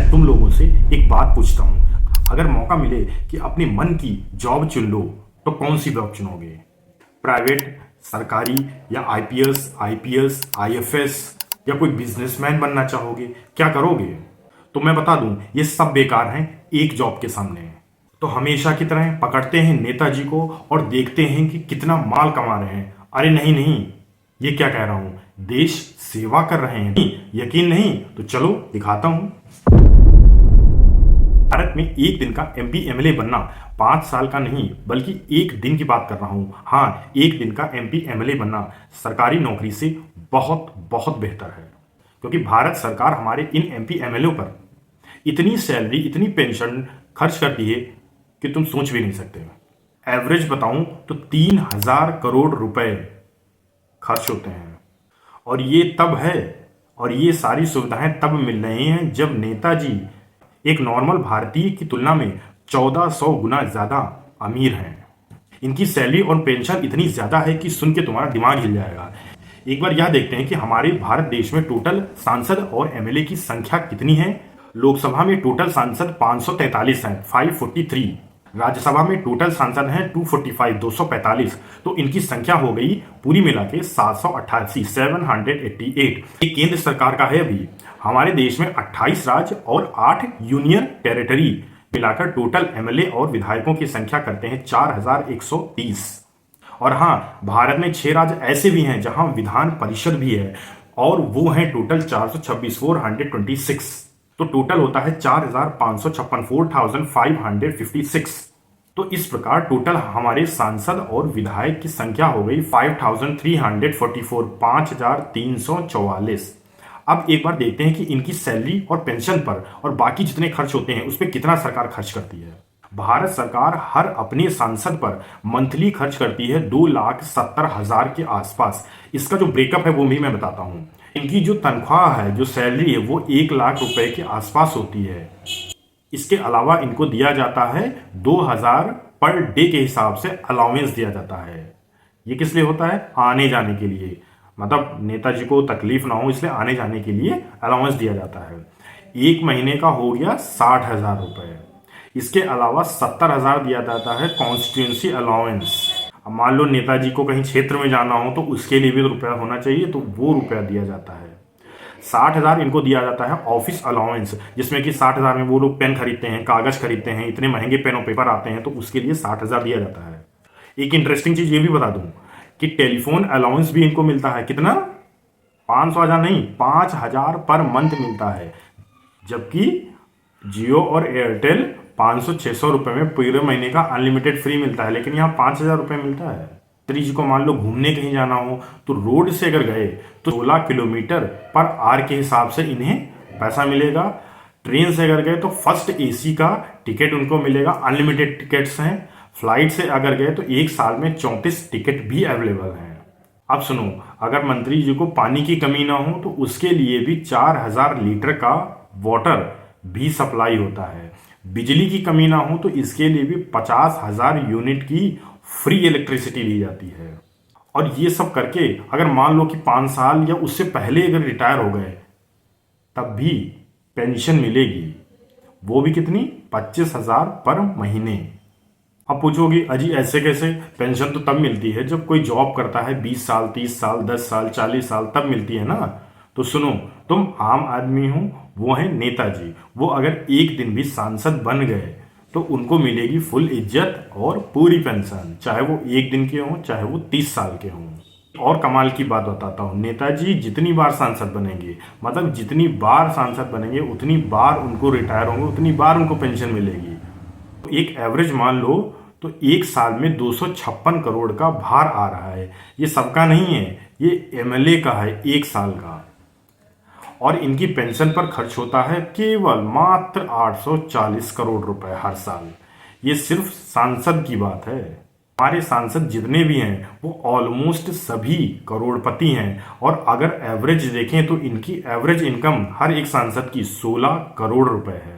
मैं तुम लोगों से एक बात पूछता हूँ, अगर मौका मिले कि अपने मन की जॉब चुन लो तो कौन सी जॉब चुनोगे? प्राइवेट, सरकारी, या आईपीएस, आईएफएस, या कोई बिजनेसमैन बनना चाहोगे? क्या करोगे? तो मैं बता दूं, ये सब बेकार हैं एक जॉब के सामने। तो हमेशा की तरह पकड़ते हैं नेताजी को और देखते हैं कि कितना माल कमा रहे हैं। अरे नहीं नहीं, ये क्या कह रहा हूं, देश सेवा कर रहे हैं। यकीन नहीं तो चलो दिखाता हूं। भारत में एक दिन का एमपी एमएलए बनना 5 साल का नहीं बल्कि एक दिन की बात कर रहा हूं। हाँ, एक दिन का एमपी एमएलए बनना सरकारी नौकरी से बहुत बहुत बेहतर है, क्योंकि भारत सरकार हमारे इन एमपी एमएलए पर इतनी सैलरी, इतनी पेंशन खर्च करती है कि तुम सोच भी नहीं सकते। एवरेज बताऊं तो 3,000 करोड़ रुपए खर्च होते हैं। और ये तब है, और ये सारी सुविधाएं तब मिल रही हैं जब नेताजी एक नॉर्मल भारतीय की तुलना में 1400 गुना ज्यादा अमीर हैं। इनकी सैलरी और पेंशन इतनी ज्यादा है कि सुन के तुम्हारा दिमाग हिल जाएगा। एक बार यह देखते हैं कि हमारे भारत देश में टोटल सांसद और एमएलए की संख्या कितनी है। लोकसभा में टोटल सांसद 543 हैं, 543। राज्यसभा में टोटल सांसद हैं 245, 245। तो इनकी संख्या हो गई पूरी मिला के 788, 788। ये केंद्र सरकार का है। अभी हमारे देश में 28 राज्य और 8 यूनियन टेरिटरी मिलाकर टोटल एमएलए और विधायकों की संख्या करते हैं 4130। और हाँ, भारत में 6 राज्य ऐसे भी हैं जहां विधान परिषद भी है, और वो हैं टोटल 426, 426। तो टोटल होता है 4,556, 4,556। तो इस प्रकार टोटल हमारे सांसद और विधायक की संख्या हो गई 5,344, 5,344। अब एक बार देखते हैं कि इनकी सैलरी और पेंशन पर और बाकी जितने खर्च होते हैं उस पर कितना सरकार खर्च करती है। भारत सरकार हर अपने सांसद पर मंथली खर्च करती है 2,70,000 के आसपास। इसका जो ब्रेकअप है वो भी मैं बताता हूं। इनकी जो तनख्वाह है, जो सैलरी है, वो 1,00,000 रुपए के आसपास होती है। इसके अलावा इनको दिया जाता है 2,000 पर डे के हिसाब से अलाउंस दिया जाता है। ये किस लिए होता है? आने जाने के लिए, मतलब नेताजी को तकलीफ ना हो इसलिए आने जाने के लिए अलाउंस दिया जाता है। एक महीने का हो गया 60,000 रुपए। इसके अलावा 70,000 दिया जाता है कॉन्स्टिट्यूंसी अलाउंस। अब मान लो नेताजी को कहीं क्षेत्र में जाना हो तो उसके लिए भी तो रुपया होना चाहिए, तो वो रुपया दिया जाता है। 60,000 इनको दिया जाता है ऑफिस अलाउंस, जिसमें कि 60,000 में वो लोग पेन खरीदते हैं, कागज खरीदते हैं, इतने महंगे पेन और पेपर आते हैं, तो उसके लिए 60,000 दिया जाता है। एक इंटरेस्टिंग चीज ये भी बता दूं कि टेलीफोन अलाउंस भी इनको मिलता है। कितना? 500,000 नहीं, 5,000 पर मंथ मिलता है। जबकि जियो और एयरटेल 500-600 रुपए में पूरे महीने का अनलिमिटेड फ्री मिलता है, लेकिन यहाँ 5,000 रुपए मिलता है। जी को मान लो घूमने कहीं जाना हो तो रोड से अगर गए तो 16 किलोमीटर पर आवर के हिसाब से इन्हें पैसा मिलेगा। ट्रेन से अगर गए तो फर्स्ट एसी का टिकट उनको मिलेगा, अनलिमिटेड टिकट्स हैं। फ्लाइट से अगर गए तो एक साल में 34 टिकट भी अवेलेबल हैं। अब सुनो, अगर मंत्री जी को पानी की कमी ना हो तो उसके लिए भी 4,000 लीटर का वाटर भी सप्लाई होता है। बिजली की कमी ना हो तो इसके लिए भी 50,000 यूनिट की फ्री इलेक्ट्रिसिटी दी जाती है। और ये सब करके अगर मान लो कि 5 साल या उससे पहले अगर रिटायर हो गए तब भी पेंशन मिलेगी, वो भी कितनी? 25,000 पर महीने। अब पूछोगे अजी ऐसे कैसे? पेंशन तो तब मिलती है जब कोई जॉब करता है 20 साल, 30 साल, 10 साल, 40 साल, तब मिलती है ना। तो सुनो, तुम आम आदमी हो, वो है नेताजी। वो अगर एक दिन भी सांसद बन गए तो उनको मिलेगी फुल इज्जत और पूरी पेंशन, चाहे वो एक दिन के हों, चाहे वो 30 साल के हों। और कमाल की बात बताता हूँ, नेताजी जितनी बार सांसद बनेंगे, मतलब जितनी बार सांसद बनेंगे उतनी बार उनको रिटायर होंगे, उतनी बार उनको पेंशन मिलेगी। तो एक एवरेज मान लो तो एक साल में 256 करोड़ का भार आ रहा है। ये सबका नहीं है, ये एमएलए का है एक साल का। और इनकी पेंशन पर खर्च होता है केवल मात्र 840 करोड़ रुपए हर साल। ये सिर्फ सांसद की बात है। हमारे सांसद जितने भी हैं वो ऑलमोस्ट सभी करोड़पति हैं, और अगर एवरेज देखें तो इनकी एवरेज इनकम हर एक सांसद की 16 करोड़ रुपए है।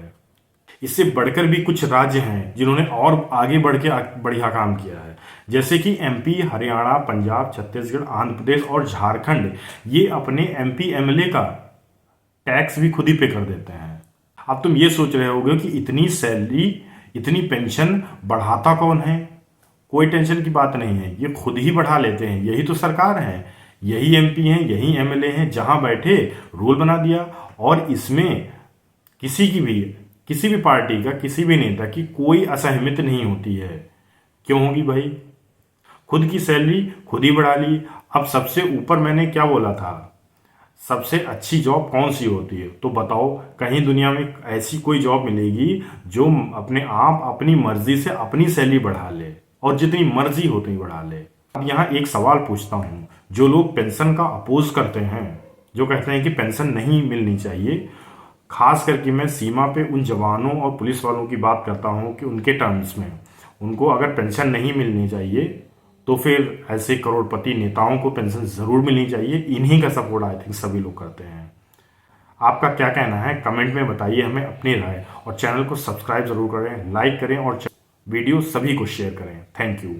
इससे बढ़कर भी कुछ राज्य हैं जिन्होंने और आगे बढ़ के बढ़िया काम किया है, जैसे कि एमपी, हरियाणा, पंजाब, छत्तीसगढ़, आंध्र प्रदेश और झारखंड। ये अपने एमपी एमएलए का टैक्स भी खुद ही पे कर देते हैं। अब तुम ये सोच रहे होगे कि इतनी सैलरी, इतनी पेंशन बढ़ाता कौन है? कोई टेंशन की बात नहीं है, ये खुद ही बढ़ा लेते हैं। यही तो सरकार है, यही एमपी हैं, यही एमएलए हैं, जहां बैठे रूल बना दिया। और इसमें किसी भी पार्टी का, किसी भी नेता की कोई असहमति नहीं होती है। क्यों होगी भाई? खुद की सैलरी खुद ही बढ़ा ली। अब सबसे ऊपर मैंने क्या बोला था, सबसे अच्छी जॉब कौन सी होती है? तो बताओ, कहीं दुनिया में ऐसी कोई जॉब मिलेगी जो अपने आप अपनी मर्जी से अपनी सैलरी बढ़ा ले और जितनी मर्जी हो उतनी बढ़ा ले। अब यहाँ एक सवाल पूछता हूँ, जो लोग पेंशन का अपोज करते हैं, जो कहते हैं कि पेंशन नहीं मिलनी चाहिए, खास करके मैं सीमा पे उन जवानों और पुलिस वालों की बात करता हूँ कि उनके टर्म्स में उनको अगर पेंशन नहीं मिलनी चाहिए तो फिर ऐसे करोड़पति नेताओं को पेंशन जरूर मिलनी चाहिए। इन्हीं का सपोर्ट आई थिंक सभी लोग करते हैं। आपका क्या कहना है कमेंट में बताइए हमें अपनी राय, और चैनल को सब्सक्राइब जरूर करें, लाइक करें और वीडियो सभी को शेयर करें। Thank you.